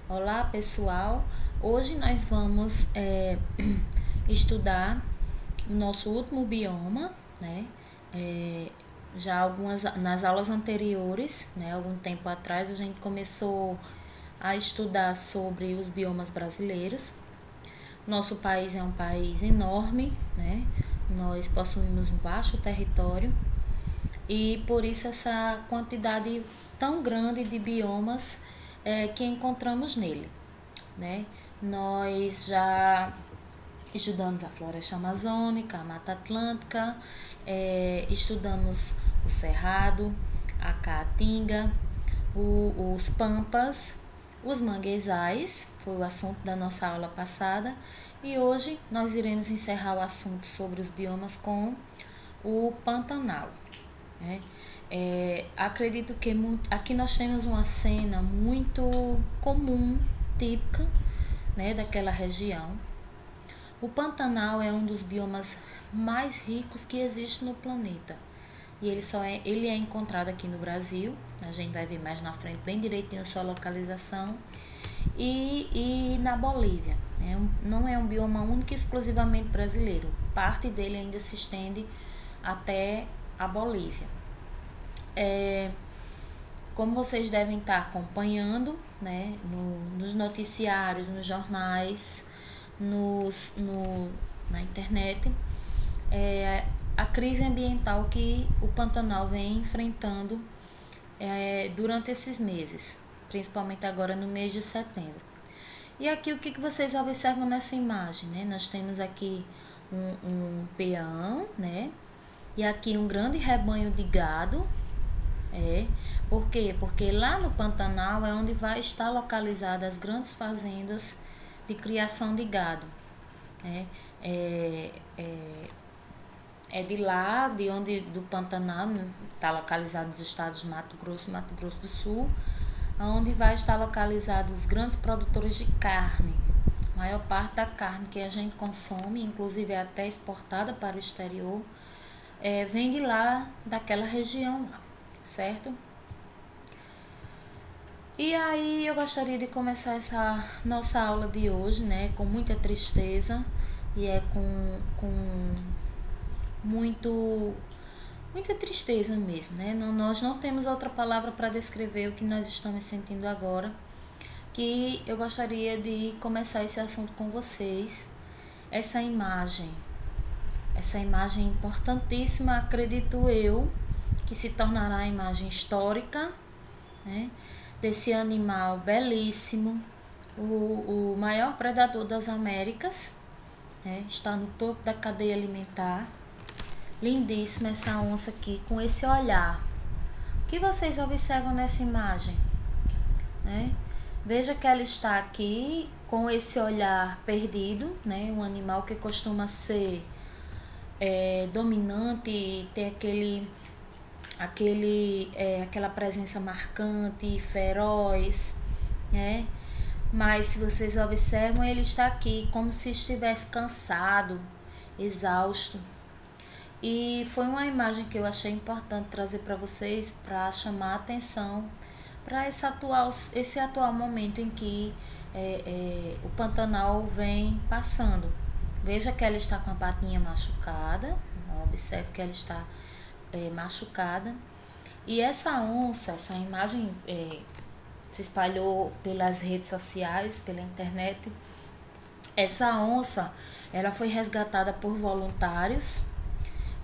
Olá pessoal, hoje nós vamos estudar o nosso último bioma, né? É, já nas aulas anteriores, né? Algum tempo atrás a gente começou a estudar sobre os biomas brasileiros. Nosso país é um país enorme, né? Nós possuímos um vasto território e por isso essa quantidade tão grande de biomas que encontramos nele, né? Nós já estudamos a floresta amazônica, a Mata Atlântica, estudamos o Cerrado, a Caatinga, os Pampas, os manguezais, foi o assunto da nossa aula passada, e hoje nós iremos encerrar o assunto sobre os biomas com o Pantanal. Né? Acredito que aqui nós temos uma cena muito comum, típica, né, daquela região. O Pantanal é um dos biomas mais ricos que existe no planeta. E ele é encontrado aqui no Brasil. A gente vai ver mais na frente bem direitinho a sua localização. E na Bolívia. Não é um bioma único e exclusivamente brasileiro. Parte dele ainda se estende até a Bolívia. Como vocês devem estar acompanhando, né, nos noticiários, nos jornais, na internet, a crise ambiental que o Pantanal vem enfrentando durante esses meses, principalmente agora no mês de setembro. E aqui o que vocês observam nessa imagem, né? Nós temos aqui um peão, né? E aqui um grande rebanho de gado. Por quê? Porque lá no Pantanal é onde vai estar localizadas as grandes fazendas de criação de gado. É de lá, do Pantanal, está localizado nos estados de Mato Grosso e Mato Grosso do Sul, onde vai estar localizados os grandes produtores de carne. A maior parte da carne que a gente consome, inclusive é até exportada para o exterior, vem de lá, daquela região lá, certo? E aí eu gostaria de começar essa nossa aula de hoje, né, com muita tristeza e com muita tristeza mesmo, né? Nós não temos outra palavra para descrever o que nós estamos sentindo agora, que eu gostaria de começar esse assunto com vocês. Essa imagem importantíssima, acredito eu, que se tornará a imagem histórica, né, desse animal belíssimo, o maior predador das Américas, né, está no topo da cadeia alimentar. Lindíssima essa onça aqui, com esse olhar. O que vocês observam nessa imagem? Veja que ela está aqui com esse olhar perdido, né? Um animal que costuma ser dominante e ter aquela presença marcante, feroz, né? Mas se vocês observam, ele está aqui como se estivesse cansado, exausto. E foi uma imagem que eu achei importante trazer para vocês, para chamar a atenção para esse atual momento em que o Pantanal vem passando. Veja que ela está com a patinha machucada, observe que ela está machucada. E essa onça, essa imagem se espalhou pelas redes sociais, pela internet. Essa onça, ela foi resgatada por voluntários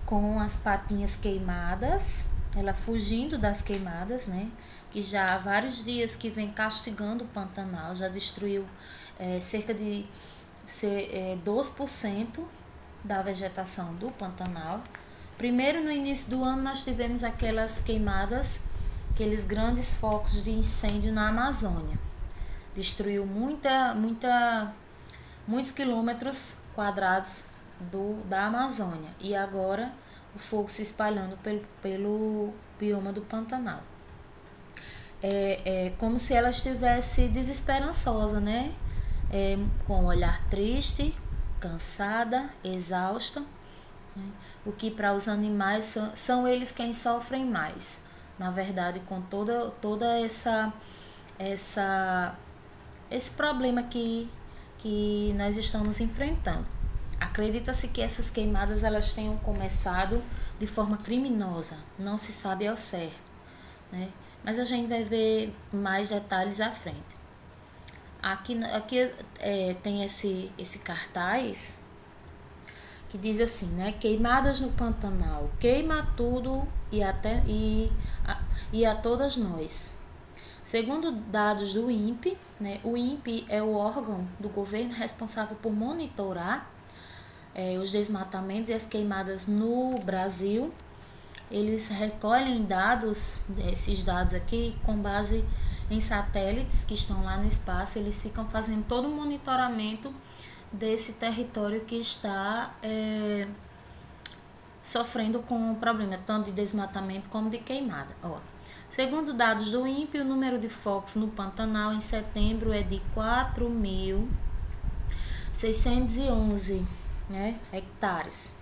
com as patinhas queimadas, ela fugindo das queimadas, né? Que já há vários dias que vem castigando o Pantanal, já destruiu cerca de 12% da vegetação do Pantanal. Primeiro, no início do ano, nós tivemos aquelas queimadas, aqueles grandes focos de incêndio na Amazônia. Destruiu muitos quilômetros quadrados da Amazônia. E agora o fogo se espalhando pelo bioma do Pantanal. Como se ela estivesse desesperançosa, né? Com um olhar triste, cansada, exausta, né? O que para os animais são eles quem sofrem mais. Na verdade, com toda essa esse problema que nós estamos enfrentando. Acredita-se que essas queimadas elas tenham começado de forma criminosa, não se sabe ao certo, né? Mas a gente vai ver mais detalhes à frente. Aqui tem esse cartaz que diz assim, né? Queimadas no Pantanal, queima tudo e a todas nós. Segundo dados do INPE, né? O INPE é o órgão do governo responsável por monitorar os desmatamentos e as queimadas no Brasil. Eles recolhem dados, esses dados aqui, com base em satélites que estão lá no espaço. Eles ficam fazendo todo o monitoramento desse território que está sofrendo com o problema tanto de desmatamento como de queimada. Segundo dados do INPE, o número de focos no Pantanal em setembro é de 4.611, né, hectares.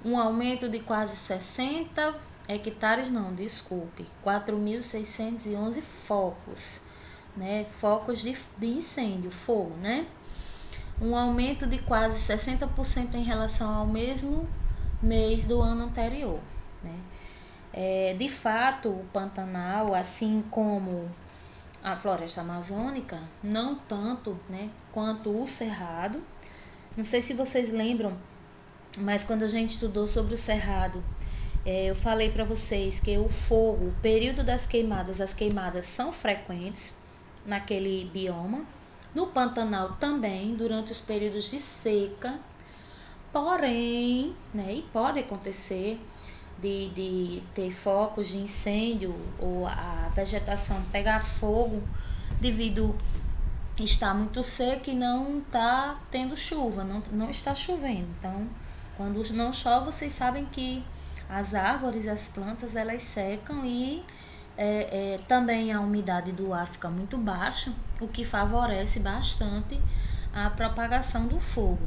Um aumento de quase 60 hectares, não, desculpe, 4.611 focos, né, focos de incêndio, fogo, né? Um aumento de quase 60% em relação ao mesmo mês do ano anterior, né? De fato, o Pantanal, assim como a floresta amazônica, não tanto, né, quanto o Cerrado. Não sei se vocês lembram, mas quando a gente estudou sobre o Cerrado, eu falei para vocês que o fogo, o período das queimadas, as queimadas são frequentes naquele bioma. No Pantanal também, durante os períodos de seca. Porém, né, e pode acontecer de ter focos de incêndio ou a vegetação pegar fogo devido estar muito seco e não está tendo chuva, não está chovendo. Então, quando não chove, vocês sabem que as árvores, as plantas, elas secam e também a umidade do ar fica muito baixa, o que favorece bastante a propagação do fogo.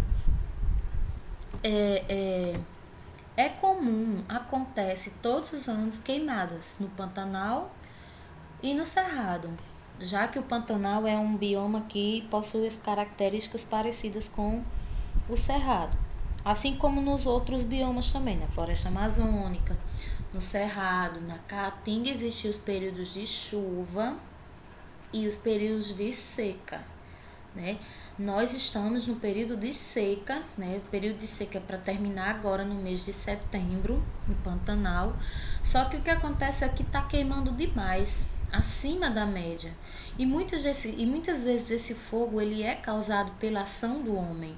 É comum, acontece todos os anos queimadas no Pantanal e no Cerrado, já que o Pantanal é um bioma que possui as características parecidas com o Cerrado, assim como nos outros biomas também, na floresta amazônica, no Cerrado, na Caatinga existem os períodos de chuva e os períodos de seca, né? Nós estamos no período de seca, né? O período de seca é para terminar agora no mês de setembro, no Pantanal. Só que o que acontece é que está queimando demais, acima da média. E muitas vezes esse fogo ele é causado pela ação do homem.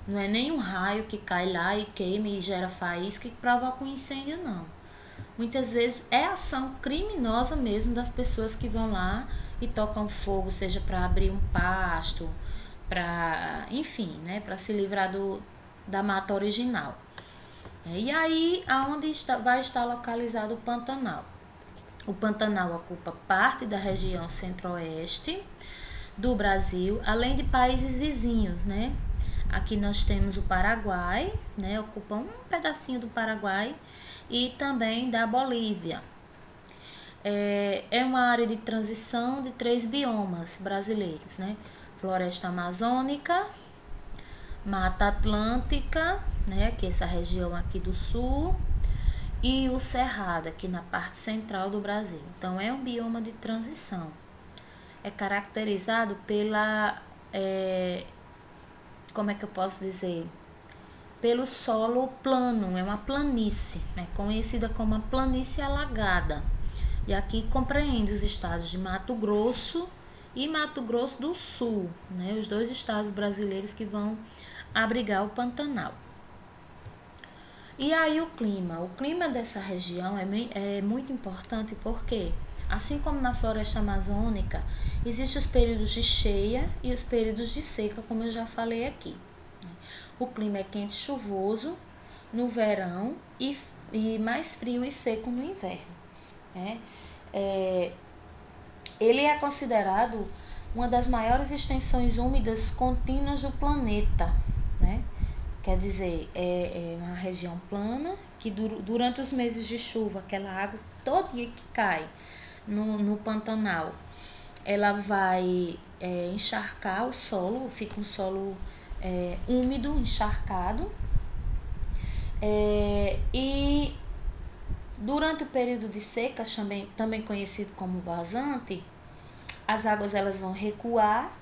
Não é nem um raio que cai lá e queima e gera faísca que provoca um incêndio, não. Muitas vezes é ação criminosa mesmo das pessoas que vão lá e tocam fogo, seja para abrir um pasto, enfim, né, para se livrar da mata original. E aí, aonde vai estar localizado o Pantanal? O Pantanal ocupa parte da região centro-oeste do Brasil, além de países vizinhos, né? Aqui nós temos o Paraguai, né? Ocupa um pedacinho do Paraguai e também da Bolívia. É uma área de transição de 3 biomas brasileiros, né? Floresta amazônica, Mata Atlântica, né, que é essa região aqui do sul, e o Cerrado, aqui na parte central do Brasil. Então, é um bioma de transição. É caracterizado pela, como é que eu posso dizer? Pelo solo plano, é uma planície, né, conhecida como a planície alagada. E aqui compreende os estados de Mato Grosso e Mato Grosso do Sul, né, os 2 estados brasileiros que vão abrigar o Pantanal. E aí o clima dessa região é muito importante porque, assim como na floresta amazônica, existem os períodos de cheia e os períodos de seca, como eu já falei aqui. O clima é quente e chuvoso no verão e mais frio e seco no inverno, né? Ele é considerado uma das maiores extensões úmidas contínuas do planeta, né? Quer dizer, é uma região plana que durante os meses de chuva, aquela água todo dia que cai no Pantanal, ela vai encharcar o solo, fica um solo úmido, encharcado. E durante o período de seca, também conhecido como vazante, as águas elas vão recuar,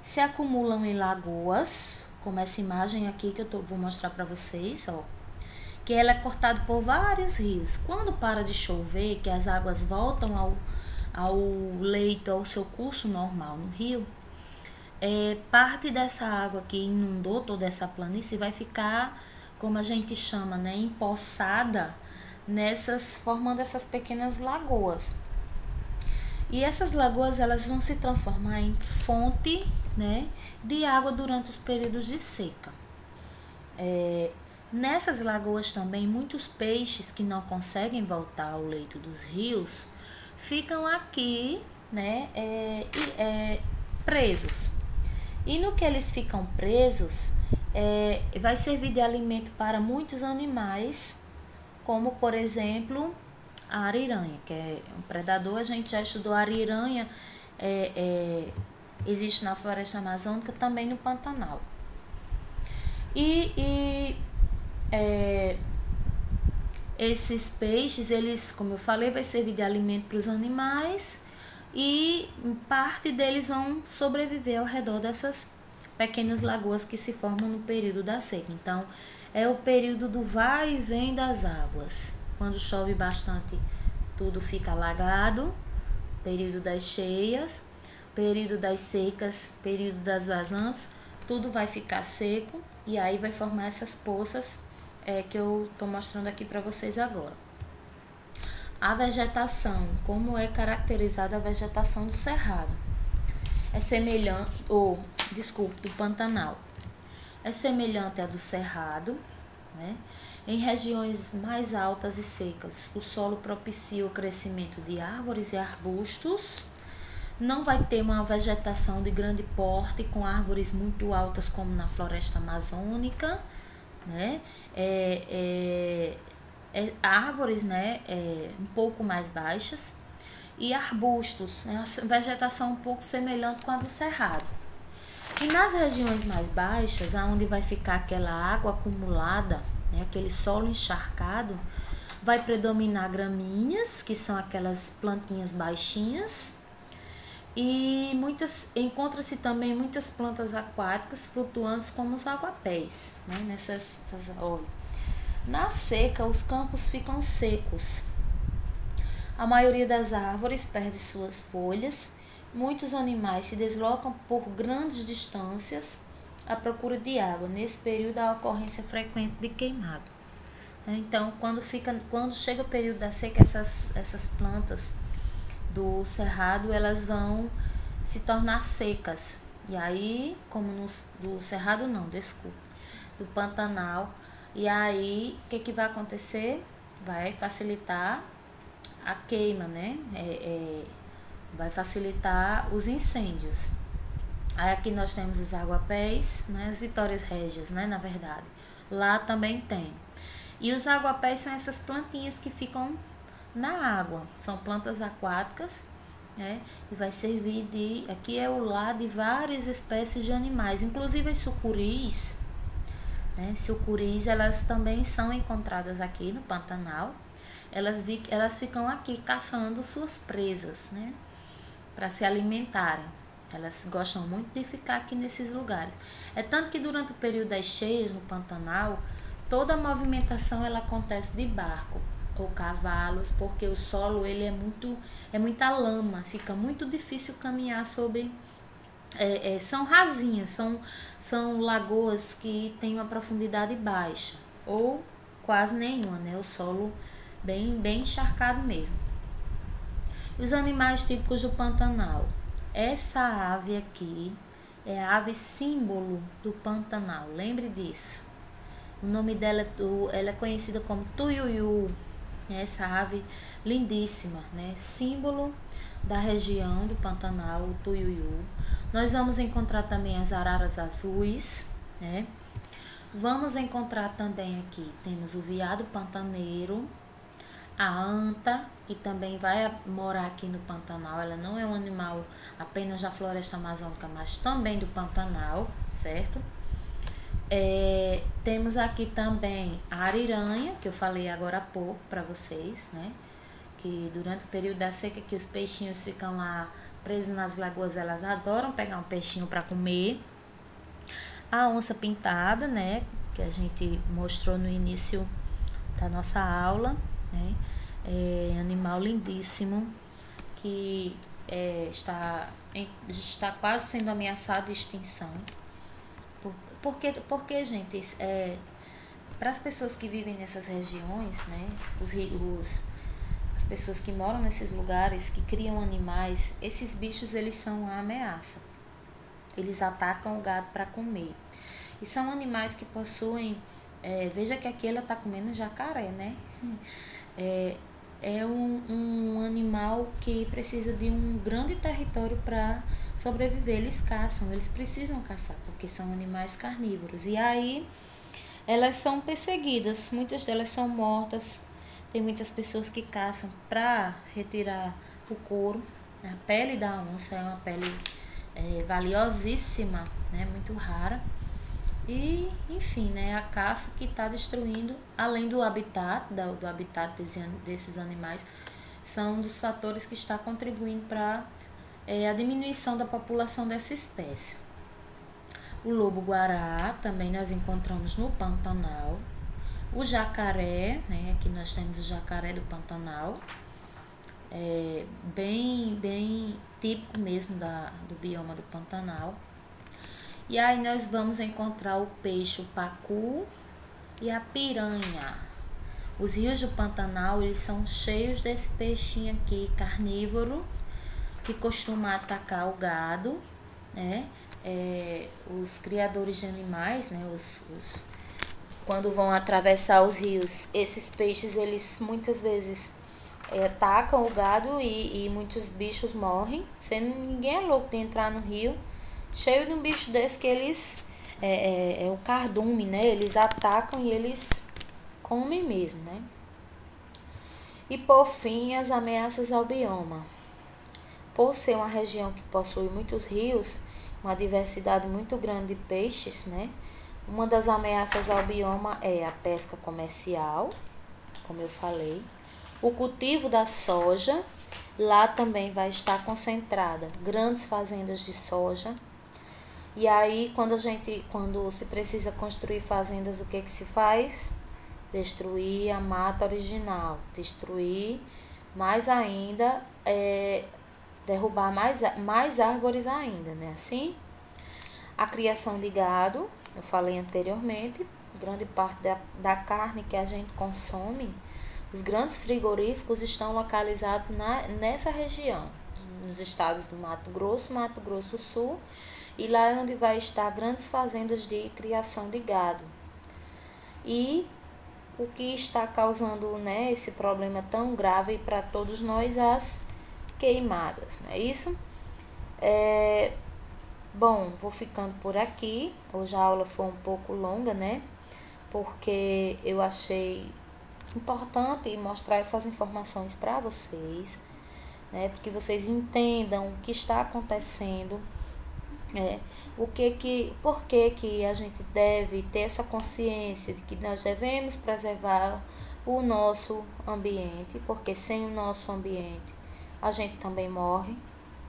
se acumulam em lagoas, como essa imagem aqui que vou mostrar para vocês, ó, que ela é cortada por vários rios. Quando para de chover, que as águas voltam ao leito, ao seu curso normal no rio, parte dessa água que inundou toda essa planície vai ficar, como a gente chama, né, empoçada, formando essas pequenas lagoas. E essas lagoas elas vão se transformar em fonte, né, de água durante os períodos de seca. Nessas lagoas também, muitos peixes que não conseguem voltar ao leito dos rios ficam aqui, né, presos. E no que eles ficam presos, vai servir de alimento para muitos animais, como por exemplo a ariranha, que é um predador. A gente já estudou a ariranha, existe na floresta amazônica, também no Pantanal. Esses peixes, eles, como eu falei, vai servir de alimento para os animais, e parte deles vão sobreviver ao redor dessas pequenas lagoas que se formam no período da seca. Então, é o período do vai e vem das águas. Quando chove bastante, tudo fica alagado, período das cheias, período das secas, período das vazantes, tudo vai ficar seco, e aí vai formar essas poças que eu estou mostrando aqui para vocês agora. A vegetação, como é caracterizada a vegetação do cerrado? É semelhante, do Pantanal. É semelhante à do cerrado, né? Em regiões mais altas e secas, o solo propicia o crescimento de árvores e arbustos. Não vai ter uma vegetação de grande porte com árvores muito altas como na floresta amazônica, né? Árvores, né, um pouco mais baixas, e arbustos, né, a vegetação um pouco semelhante com a do cerrado. E nas regiões mais baixas, onde vai ficar aquela água acumulada, né, aquele solo encharcado, vai predominar gramíneas, que são aquelas plantinhas baixinhas, e encontra-se também muitas plantas aquáticas flutuantes, como os aguapés, né, Na seca, os campos ficam secos. A maioria das árvores perde suas folhas. Muitos animais se deslocam por grandes distâncias à procura de água. Nesse período, há ocorrência frequente de queimado. Então, quando chega o período da seca, essas plantas do cerrado, elas vão se tornar secas. E aí, do Pantanal. E aí, o que vai acontecer? Vai facilitar a queima, né? Vai facilitar os incêndios. Aí aqui nós temos os aguapés, né? As Vitórias Régias, né? Na verdade. Lá também tem. E os aguapés são essas plantinhas que ficam na água. São plantas aquáticas, né? E vai servir aqui é o lar de várias espécies de animais, inclusive as sucuris, né? Sucuris, elas também são encontradas aqui no Pantanal. Elas ficam aqui caçando suas presas, né, para se alimentarem. Elas gostam muito de ficar aqui nesses lugares. É tanto que durante o período das cheias no Pantanal, toda a movimentação ela acontece de barco ou cavalos, porque o solo ele é muita lama, fica muito difícil caminhar sobre. São rasinhas, são lagoas que têm uma profundidade baixa ou quase nenhuma, né? O solo bem encharcado mesmo. Os animais típicos do Pantanal. Essa ave aqui é a ave símbolo do Pantanal, lembre disso. O nome dela ela é conhecida como tuiuiu, né? Essa ave lindíssima, né? Símbolo da região do Pantanal, o tuiuiu. Nós vamos encontrar também as araras azuis, né? Vamos encontrar também aqui, temos o veado pantaneiro, a anta, que também vai morar aqui no Pantanal. Ela não é um animal apenas da floresta amazônica, mas também do Pantanal, certo? Temos aqui também a ariranha, que eu falei agora há pouco para vocês, né? Que durante o período da seca que os peixinhos ficam lá presos nas lagoas, elas adoram pegar um peixinho para comer. A onça pintada, né? Que a gente mostrou no início da nossa aula, né? Animal lindíssimo que está quase sendo ameaçado de extinção. Porque gente, para as pessoas que vivem nessas regiões, né, as pessoas que moram nesses lugares, que criam animais, esses bichos eles são uma ameaça. Eles atacam o gado para comer. E são animais que possuem, veja que aqui ela está comendo jacaré, né? É um animal que precisa de um grande território para sobreviver. Eles caçam, eles precisam caçar, porque são animais carnívoros. E aí elas são perseguidas, muitas delas são mortas. Tem muitas pessoas que caçam para retirar o couro. A pele da onça é uma pele valiosíssima, né? Muito rara. E, enfim, né, a caça que está destruindo, além do habitat, do habitat desses animais, são um dos fatores que está contribuindo para a diminuição da população dessa espécie. O lobo-guará também nós encontramos no Pantanal. O jacaré, né, aqui nós temos o jacaré do Pantanal, bem típico mesmo do bioma do Pantanal. E aí nós vamos encontrar o peixe, o pacu e a piranha. Os rios do Pantanal, eles são cheios desse peixinho aqui, carnívoro, que costuma atacar o gado, né? Os criadores de animais, né? Quando vão atravessar os rios, esses peixes, eles muitas vezes atacam o gado e muitos bichos morrem. Ninguém é louco de entrar no rio cheio de um bicho desse que eles o cardume, né? Eles atacam e eles comem mesmo, né? E por fim, as ameaças ao bioma. Por ser uma região que possui muitos rios, uma diversidade muito grande de peixes, né? Uma das ameaças ao bioma é a pesca comercial, como eu falei. O cultivo da soja, lá também vai estar concentrada grandes fazendas de soja. E aí, quando se precisa construir fazendas, o que se faz? Destruir a mata original, destruir mais ainda, derrubar mais árvores ainda, né? Assim, a criação de gado, eu falei anteriormente, grande parte da carne que a gente consome, os grandes frigoríficos estão localizados nessa região, nos estados do Mato Grosso do Sul, e lá é onde vai estar grandes fazendas de criação de gado. E o que está causando, né, esse problema tão grave para todos nós, as queimadas, não é isso? Bom, vou ficando por aqui. Hoje a aula foi um pouco longa, né? Porque eu achei importante mostrar essas informações para vocês, né? Porque vocês entendam o que está acontecendo, por que a gente deve ter essa consciência de que nós devemos preservar o nosso ambiente, porque sem o nosso ambiente a gente também morre,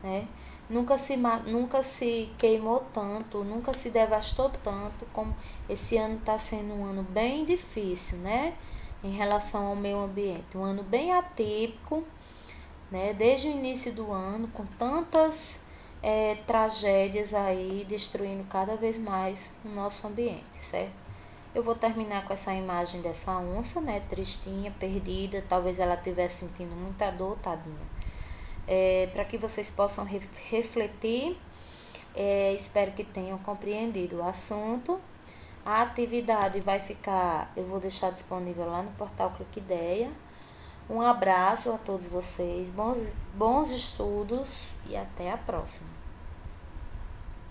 né? Nunca se queimou tanto, nunca se devastou tanto como esse ano está sendo um ano bem difícil, né? Em relação ao meio ambiente, um ano bem atípico, né? Desde o início do ano, com tantas tragédias aí, destruindo cada vez mais o nosso ambiente, certo? Eu vou terminar com essa imagem dessa onça, né? Tristinha, perdida, talvez ela estivesse sentindo muita dor, tadinha. Para que vocês possam refletir, espero que tenham compreendido o assunto. A atividade eu vou deixar disponível lá no portal Clique Ideia. Um abraço a todos vocês, bons estudos e até a próxima.